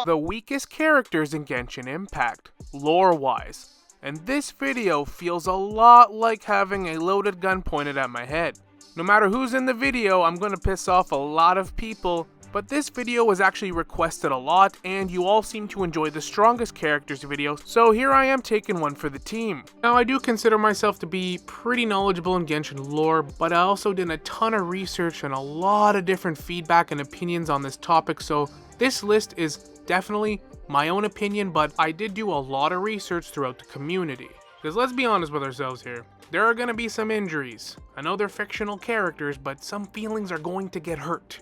The weakest characters in Genshin Impact, lore-wise. And this video feels a lot like having a loaded gun pointed at my head. No matter who's in the video, I'm gonna piss off a lot of people, but this video was actually requested a lot, and you all seem to enjoy the strongest characters videos, so here I am taking one for the team. Now, I do consider myself to be pretty knowledgeable in Genshin lore, but I also did a ton of research and a lot of different feedback and opinions on this topic, so this list is definitely my own opinion, but I did do a lot of research throughout the community. Because let's be honest with ourselves here, there are going to be some injuries. I know they're fictional characters, but some feelings are going to get hurt.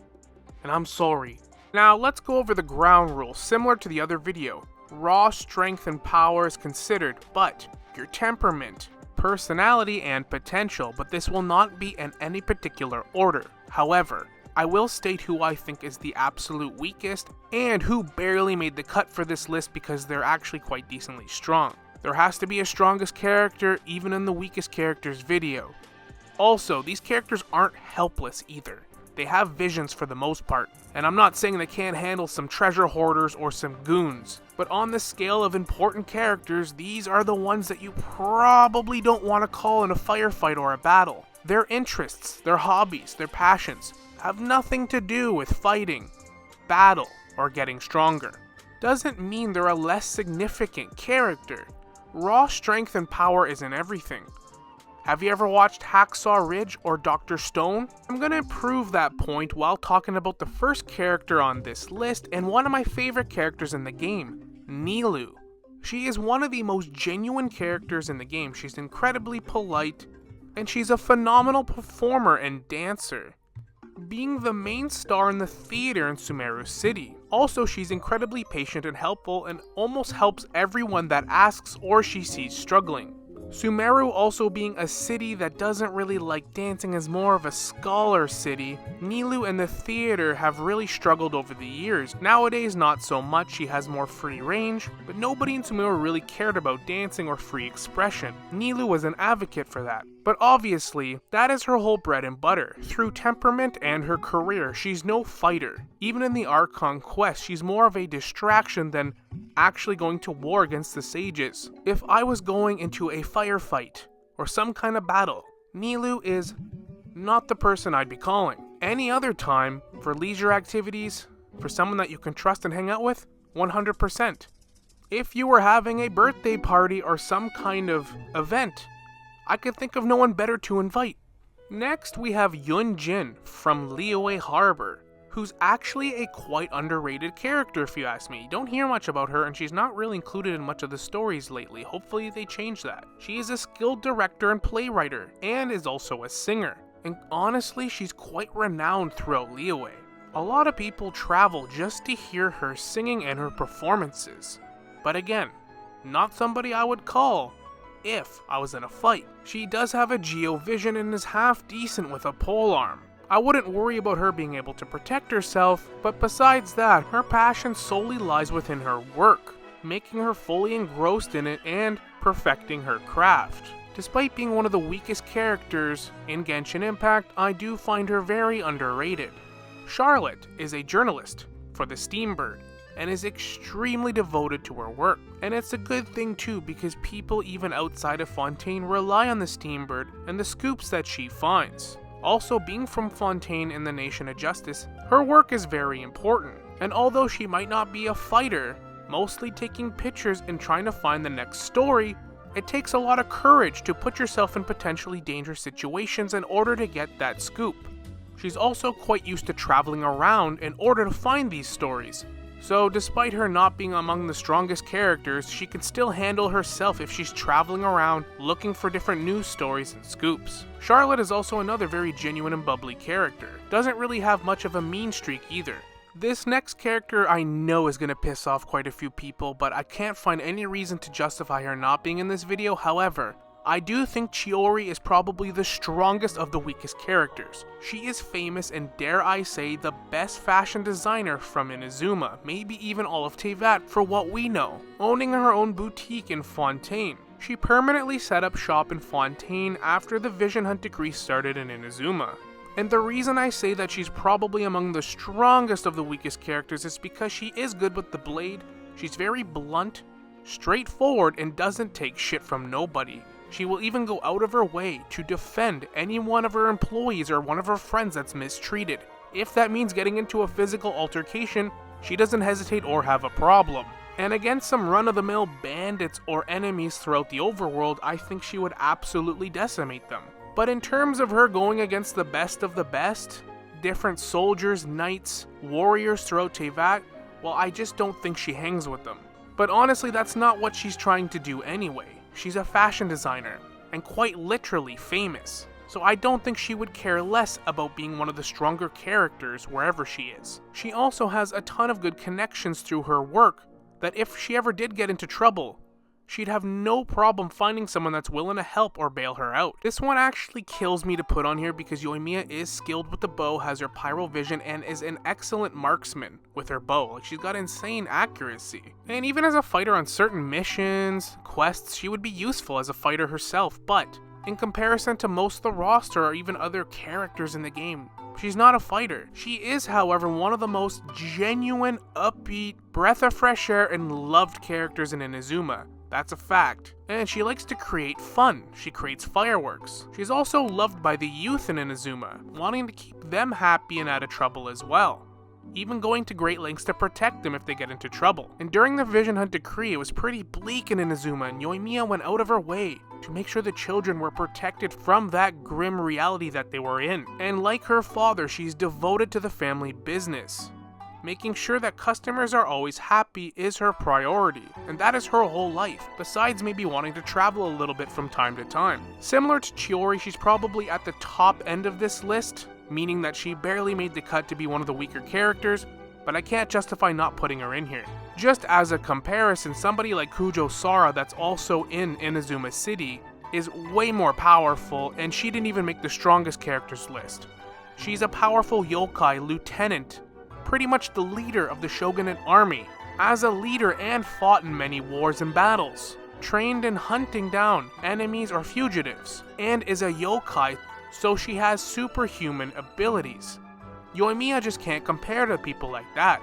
And I'm sorry. Now let's go over the ground rules, similar to the other video. Raw strength and power is considered, but your temperament, personality, and potential, but this will not be in any particular order. However, I will state who I think is the absolute weakest, and who barely made the cut for this list because they're actually quite decently strong. There has to be a strongest character even in the weakest characters video. Also, these characters aren't helpless either. They have visions for the most part, and I'm not saying they can't handle some treasure hoarders or some goons, but on the scale of important characters, these are the ones that you probably don't want to call in a firefight or a battle. Their interests, their hobbies, their passions have nothing to do with fighting, battle, or getting stronger. Doesn't mean they're a less significant character. Raw strength and power isn't everything. Have you ever watched Hacksaw Ridge or Dr. Stone? I'm gonna prove that point while talking about the first character on this list and one of my favorite characters in the game, Nilou. She is one of the most genuine characters in the game. She's incredibly polite, and she's a phenomenal performer and dancer, being the main star in the theater in Sumeru City. Also, she's incredibly patient and helpful and almost helps everyone that asks or she sees struggling. Sumeru also being a city that doesn't really like dancing as more of a scholar city, Nilou and the theater have really struggled over the years. Nowadays not so much, she has more free range, but nobody in Sumeru really cared about dancing or free expression. Nilou was an advocate for that. But obviously, that is her whole bread and butter. Through temperament and her career, she's no fighter. Even in the Archon quest, she's more of a distraction than actually going to war against the sages. If I was going into a firefight or some kind of battle, Nilou is not the person I'd be calling. Any other time, for leisure activities, for someone that you can trust and hang out with, 100%. If you were having a birthday party or some kind of event, I could think of no one better to invite. Next, we have Yunjin from Liyue Harbor, who's actually a quite underrated character if you ask me. You don't hear much about her, and she's not really included in much of the stories lately. Hopefully they change that. She is a skilled director and playwright, and is also a singer. And honestly, she's quite renowned throughout Liyue. A lot of people travel just to hear her singing and her performances. But again, not somebody I would call if I was in a fight. She does have a geo vision and is half decent with a polearm. I wouldn't worry about her being able to protect herself, but besides that, her passion solely lies within her work, making her fully engrossed in it and perfecting her craft. Despite being one of the weakest characters in Genshin Impact, I do find her very underrated. Charlotte is a journalist for the Steambird, and is extremely devoted to her work. And it's a good thing too, because people even outside of Fontaine rely on the Steambird and the scoops that she finds. Also, being from Fontaine in the Nation of Justice, her work is very important. And although she might not be a fighter, mostly taking pictures and trying to find the next story, it takes a lot of courage to put yourself in potentially dangerous situations in order to get that scoop. She's also quite used to traveling around in order to find these stories. So despite her not being among the strongest characters, she can still handle herself if she's traveling around looking for different news stories and scoops. Charlotte is also another very genuine and bubbly character. Doesn't really have much of a mean streak either. This next character I know is going to piss off quite a few people, but I can't find any reason to justify her not being in this video. However, I do think Chiori is probably the strongest of the weakest characters. She is famous and, dare I say, the best fashion designer from Inazuma, maybe even all of Teyvat for what we know, owning her own boutique in Fontaine. She permanently set up shop in Fontaine after the Vision Hunt decree started in Inazuma. And the reason I say that she's probably among the strongest of the weakest characters is because she is good with the blade, she's very blunt, straightforward, and doesn't take shit from nobody. She will even go out of her way to defend any one of her employees or one of her friends that's mistreated. If that means getting into a physical altercation, she doesn't hesitate or have a problem. And against some run-of-the-mill bandits or enemies throughout the overworld, I think she would absolutely decimate them. But in terms of her going against the best of the best, different soldiers, knights, warriors throughout Teyvat, well, I just don't think she hangs with them. But honestly, that's not what she's trying to do anyway. She's a fashion designer, and quite literally famous. So I don't think she would care less about being one of the stronger characters wherever she is. She also has a ton of good connections through her work, that if she ever did get into trouble, she'd have no problem finding someone that's willing to help or bail her out. This one actually kills me to put on here because Yoimiya is skilled with the bow, has her pyro vision, and is an excellent marksman with her bow. Like, she's got insane accuracy. And even as a fighter on certain missions, quests, she would be useful as a fighter herself, but in comparison to most of the roster or even other characters in the game, she's not a fighter. She is, however, one of the most genuine, upbeat, breath of fresh air, and loved characters in Inazuma. That's a fact. And she likes to create fun. She creates fireworks. She's also loved by the youth in Inazuma, wanting to keep them happy and out of trouble as well, even going to great lengths to protect them if they get into trouble. And during the Vision Hunt decree, it was pretty bleak in Inazuma, and Yoimiya went out of her way to make sure the children were protected from that grim reality that they were in. And like her father, she's devoted to the family business. Making sure that customers are always happy is her priority, and that is her whole life, besides maybe wanting to travel a little bit from time to time. Similar to Chiori, she's probably at the top end of this list, meaning that she barely made the cut to be one of the weaker characters, but I can't justify not putting her in here. Just as a comparison, somebody like Kujo Sara that's also in Inazuma City is way more powerful, and she didn't even make the strongest characters list. She's a powerful yokai lieutenant, pretty much the leader of the shogunate army, as a leader and fought in many wars and battles, trained in hunting down enemies or fugitives, and is a yokai, so she has superhuman abilities. Yoimiya just can't compare to people like that.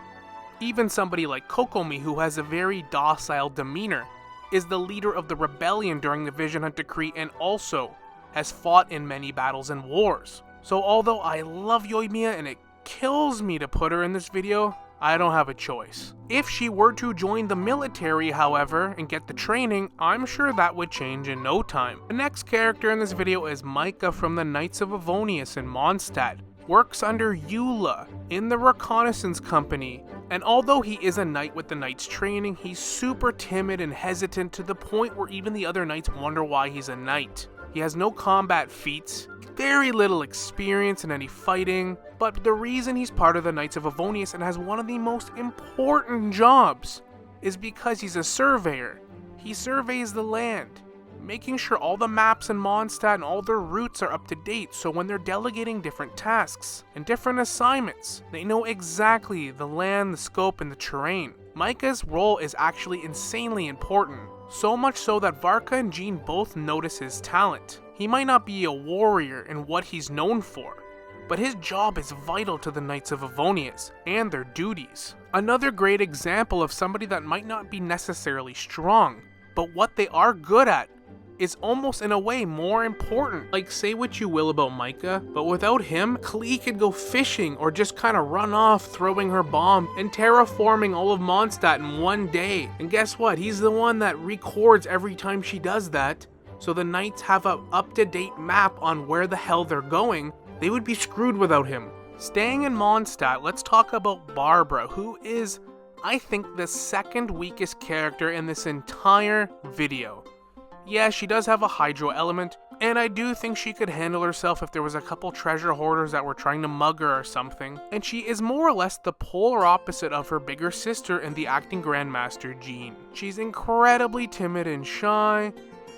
Even somebody like Kokomi, who has a very docile demeanor, is the leader of the rebellion during the Vision Hunt decree and also has fought in many battles and wars. So although I love Yoimiya and it kills me to put her in this video, I don't have a choice. If she were to join the military, however, and get the training, I'm sure that would change in no time. The next character in this video is Mika from the Knights of Avonius in Mondstadt. Works under Eula in the reconnaissance company, and although he is a knight with the knight's training, he's super timid and hesitant to the point where even the other knights wonder why he's a knight. He has no combat feats, very little experience in any fighting, but the reason he's part of the Knights of Avonius and has one of the most important jobs is because he's a surveyor. He surveys the land, making sure all the maps in Mondstadt and all their routes are up to date, so when they're delegating different tasks and different assignments, they know exactly the land, the scope, and the terrain. Mika's role is actually insanely important, so much so that Varka and Jean both notice his talent. He might not be a warrior in what he's known for, but his job is vital to the Knights of Avonius and their duties. Another great example of somebody that might not be necessarily strong, but what they are good at is almost in a way more important. Like, say what you will about Mika, but without him, Klee could go fishing or just kind of run off throwing her bomb and terraforming all of Mondstadt in one day. And guess what? He's the one that records every time she does that, so the knights have an up-to-date map on where the hell they're going. They would be screwed without him. Staying in Mondstadt, let's talk about Barbara, who is, I think, the second weakest character in this entire video. Yeah, she does have a hydro element, and I do think she could handle herself if there was a couple treasure hoarders that were trying to mug her or something. And she is more or less the polar opposite of her bigger sister and the acting grandmaster Jean. She's incredibly timid and shy,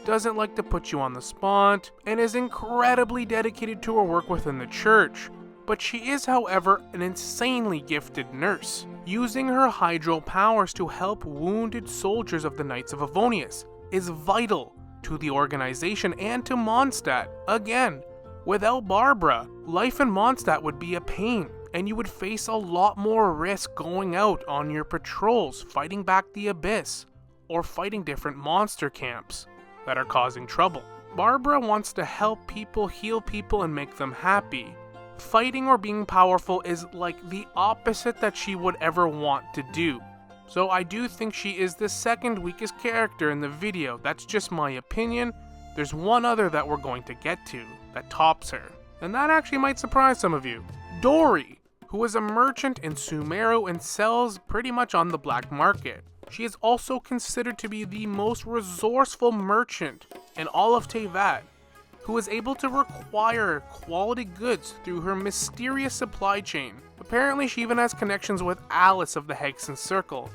doesn't like to put you on the spot, and is incredibly dedicated to her work within the church. But she is, however, an insanely gifted nurse, using her hydro powers to help wounded soldiers of the Knights of Avonius is vital to the organization and to Mondstadt. Again, Without Barbara, life in Mondstadt would be a pain, and you would face a lot more risk going out on your patrols, fighting back the Abyss, or fighting different monster camps that are causing trouble. Barbara wants to help people, heal people, and make them happy. Fighting or being powerful is like the opposite that she would ever want to do. So I do think she is the second weakest character in the video. That's just my opinion. There's one other that we're going to get to that tops her, and that actually might surprise some of you. Dory, who is a merchant in Sumeru and sells pretty much on the black market. She is also considered to be the most resourceful merchant in all of Teyvat, who is able to acquire quality goods through her mysterious supply chain. Apparently she even has connections with Alice of the Hexen Circle.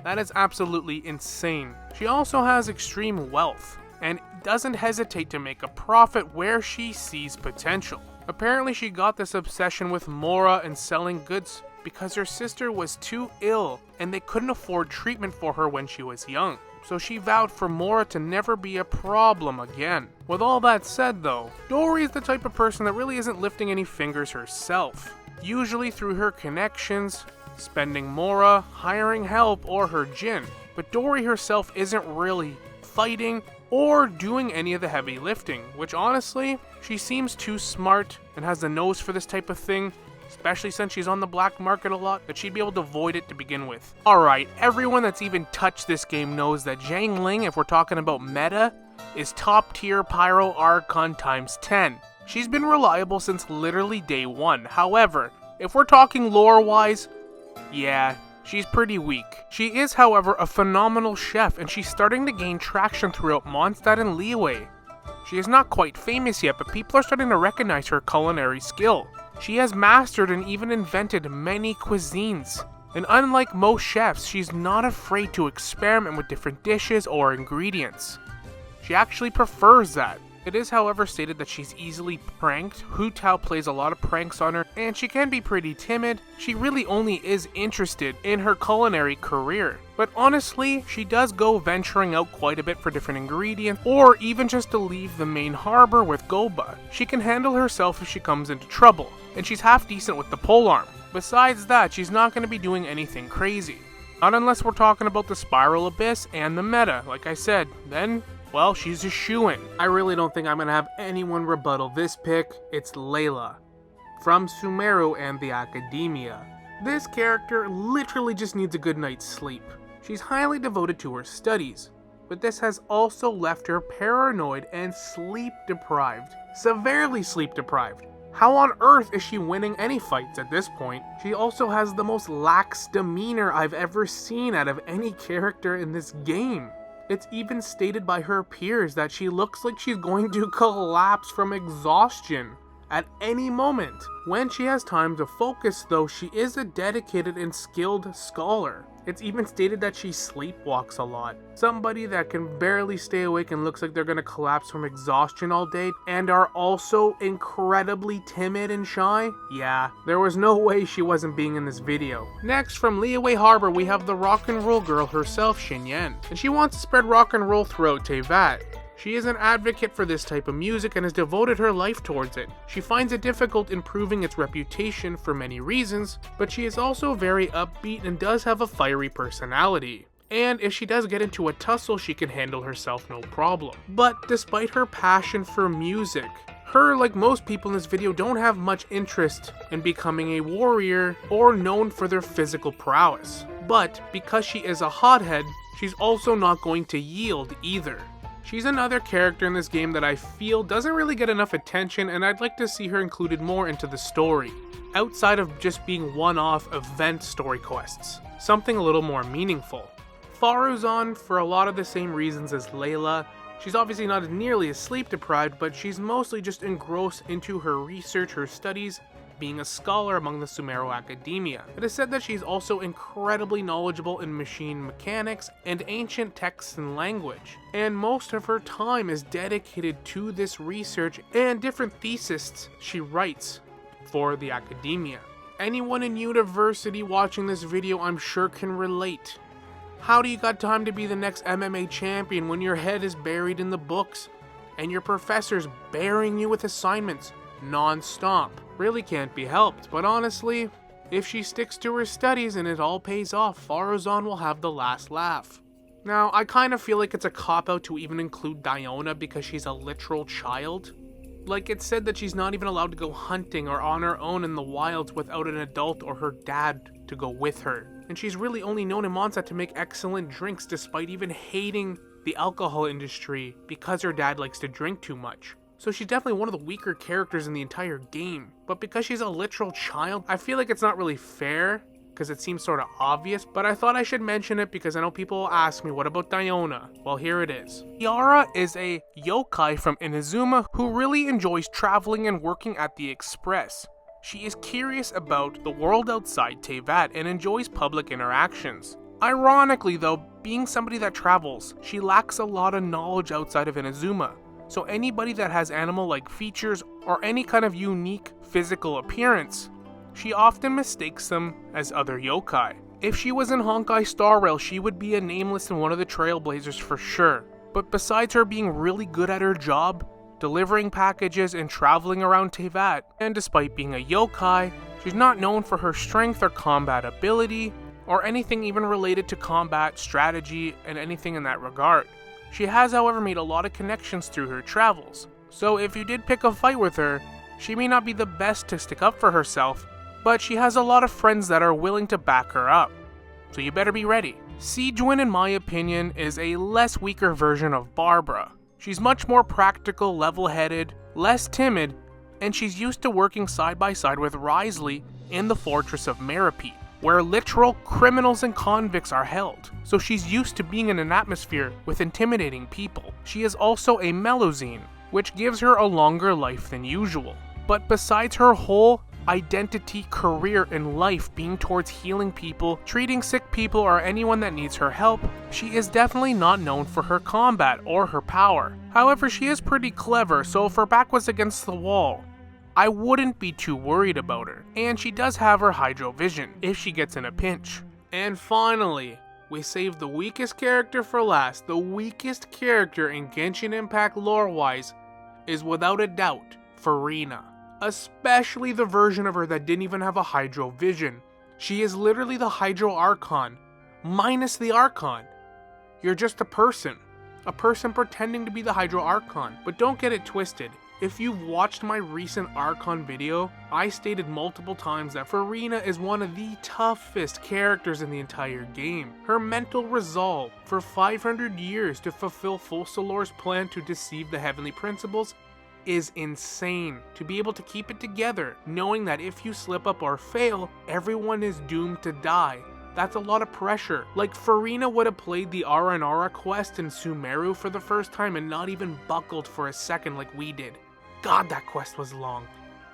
That is absolutely insane. She also has extreme wealth, and doesn't hesitate to make a profit where she sees potential. Apparently she got this obsession with Mora and selling goods because her sister was too ill and they couldn't afford treatment for her when she was young. So she vowed for Mora to never be a problem again. With all that said though, Dory is the type of person that really isn't lifting any fingers herself. Usually through her connections, spending Mora, hiring help, or her djinn. But Dory herself isn't really fighting or doing any of the heavy lifting, which honestly, she seems too smart and has the nose for this type of thing, especially since she's on the black market a lot, that she'd be able to avoid it to begin with. Alright, everyone that's even touched this game knows that Xiangling, if we're talking about meta, is top tier pyro archon times 10. She's been reliable since literally day 1. However, if we're talking lore-wise, yeah, she's pretty weak. She is, however, a phenomenal chef, and she's starting to gain traction throughout Mondstadt and Liyue. She is not quite famous yet, but people are starting to recognize her culinary skill. She has mastered and even invented many cuisines. And unlike most chefs, she's not afraid to experiment with different dishes or ingredients. She actually prefers that. It is, however, stated that she's easily pranked. Hu Tao plays a lot of pranks on her, and she can be pretty timid. She really only is interested in her culinary career. But honestly, she does go venturing out quite a bit for different ingredients, or even just to leave the main harbor with Goba. She can handle herself if she comes into trouble, and she's half decent with the polearm. Besides that, she's not going to be doing anything crazy. Not unless we're talking about the Spiral Abyss and the meta, like I said, then well, she's a shoo-in. I really don't think I'm going to have anyone rebuttal this pick. It's Layla, from Sumeru and the Academia. This character literally just needs a good night's sleep. She's highly devoted to her studies, but this has also left her paranoid and sleep-deprived. Severely sleep-deprived. How on earth is she winning any fights at this point? She also has the most lax demeanor I've ever seen out of any character in this game. It's even stated by her peers that she looks like she's going to collapse from exhaustion at any moment. When she has time to focus though, she is a dedicated and skilled scholar. It's even stated that she sleepwalks a lot. Somebody that can barely stay awake and looks like they're gonna collapse from exhaustion all day and are also incredibly timid and shy? Yeah, there was no way she wasn't being in this video. Next, from Liyue Harbor, we have the rock and roll girl herself, Xinyan, and she wants to spread rock and roll throughout Teyvat. She is an advocate for this type of music and has devoted her life towards it. She finds it difficult improving its reputation for many reasons, but she is also very upbeat and does have a fiery personality. And if she does get into a tussle, she can handle herself no problem. But despite her passion for music, her, like most people in this video, don't have much interest in becoming a warrior or known for their physical prowess. But because she is a hothead, she's also not going to yield either. She's another character in this game that I feel doesn't really get enough attention, and I'd like to see her included more into the story, outside of just being one-off event story quests, something a little more meaningful. Faruzan, for a lot of the same reasons as Layla. She's obviously not nearly as sleep-deprived, but she's mostly just engrossed into her research, her studies, being a scholar among the Sumeru Academia. It is said that she's also incredibly knowledgeable in machine mechanics and ancient texts and language, and most of her time is dedicated to this research and different theses she writes for the Academia. Anyone in university watching this video, I'm sure, can relate. How do you got time to be the next MMA champion when your head is buried in the books and your professor's burying you with assignments? non-stop. Really can't be helped, but honestly, if she sticks to her studies and it all pays off, Faruzan will have the last laugh. Now, I kind of feel like it's a cop-out to even include Diona because she's a literal child. Like, it's said that she's not even allowed to go hunting or on her own in the wilds without an adult or her dad to go with her. And she's really only known in Mondstadt to make excellent drinks despite even hating the alcohol industry because her dad likes to drink too much. So she's definitely one of the weaker characters in the entire game. But because she's a literal child, I feel like it's not really fair because it seems sort of obvious, but I thought I should mention it because I know people will ask me, what about Diona? Well, here it is. Kirara is a yokai from Inazuma who really enjoys traveling and working at the Express. She is curious about the world outside Teyvat and enjoys public interactions. Ironically though, being somebody that travels, she lacks a lot of knowledge outside of Inazuma. So anybody that has animal-like features or any kind of unique physical appearance, she often mistakes them as other yokai. If she was in Honkai Star Rail, she would be a nameless and one of the Trailblazers for sure. But besides her being really good at her job, delivering packages and traveling around Teyvat, and despite being a yokai, she's not known for her strength or combat ability, or anything even related to combat, strategy, and anything in that regard. She has, however, made a lot of connections through her travels, so if you did pick a fight with her, she may not be the best to stick up for herself, but she has a lot of friends that are willing to back her up, so you better be ready. Sigewinne, in my opinion, is a less weaker version of Barbara. She's much more practical, level-headed, less timid, and she's used to working side by side with Wriothesley in the fortress of Meropide, where literal criminals and convicts are held, so she's used to being in an atmosphere with intimidating people. She is also a Melusine, which gives her a longer life than usual. But besides her whole identity, career, and life being towards healing people, treating sick people, or anyone that needs her help, she is definitely not known for her combat or her power. However, she is pretty clever, so if her back was against the wall, I wouldn't be too worried about her. And she does have her Hydro Vision, if she gets in a pinch. And finally, we saved the weakest character for last. The weakest character in Genshin Impact lore-wise is without a doubt Furina. Especially the version of her that didn't even have a Hydro Vision. She is literally the Hydro Archon, minus the Archon. You're just a person pretending to be the Hydro Archon. But don't get it twisted. If you've watched my recent Archon video, I stated multiple times that Furina is one of the toughest characters in the entire game. Her mental resolve for 500 years to fulfill Focalor's plan to deceive the Heavenly Principles is insane. To be able to keep it together, knowing that if you slip up or fail, everyone is doomed to die. That's a lot of pressure. Like, Furina would have played the Aranara quest in Sumeru for the first time and not even buckled for a second like we did. God, that quest was long.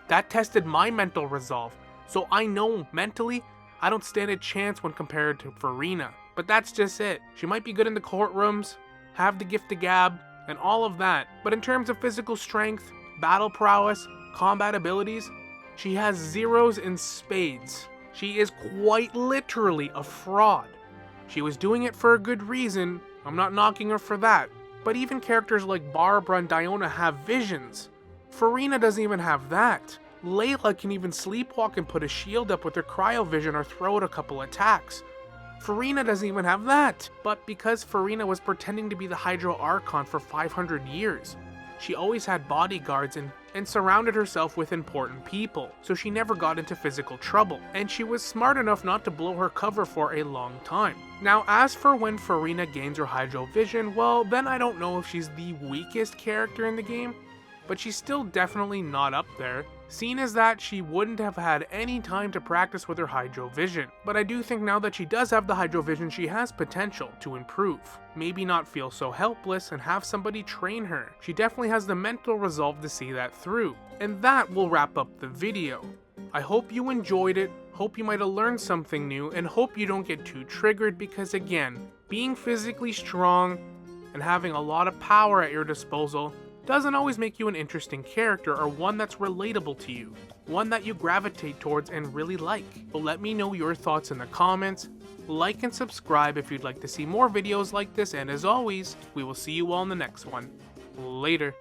That tested my mental resolve, so I know mentally I don't stand a chance when compared to Furina. But that's just it. She might be good in the courtrooms, have the gift of gab, and all of that, but in terms of physical strength, battle prowess, combat abilities, she has zeros in spades. She is quite literally a fraud. She was doing it for a good reason, I'm not knocking her for that, but even characters like Barbara and Diona have visions. Furina doesn't even have that. Layla can even sleepwalk and put a shield up with her cryovision or throw out a couple attacks. Furina doesn't even have that. But because Furina was pretending to be the Hydro Archon for 500 years, she always had bodyguards and surrounded herself with important people, so she never got into physical trouble, and she was smart enough not to blow her cover for a long time. Now, as for when Furina gains her Hydro Vision, well, then I don't know if she's the weakest character in the game, but she's still definitely not up there, seeing as that she wouldn't have had any time to practice with her Hydro Vision. But I do think now that she does have the Hydro Vision, she has potential to improve. Maybe not feel so helpless and have somebody train her. She definitely has the mental resolve to see that through. And that will wrap up the video. I hope you enjoyed it, hope you might have learned something new, and hope you don't get too triggered because again, being physically strong and having a lot of power at your disposal doesn't always make you an interesting character or one that's relatable to you, one that you gravitate towards and really like. But let me know your thoughts in the comments, like and subscribe if you'd like to see more videos like this, and as always, we will see you all in the next one. Later.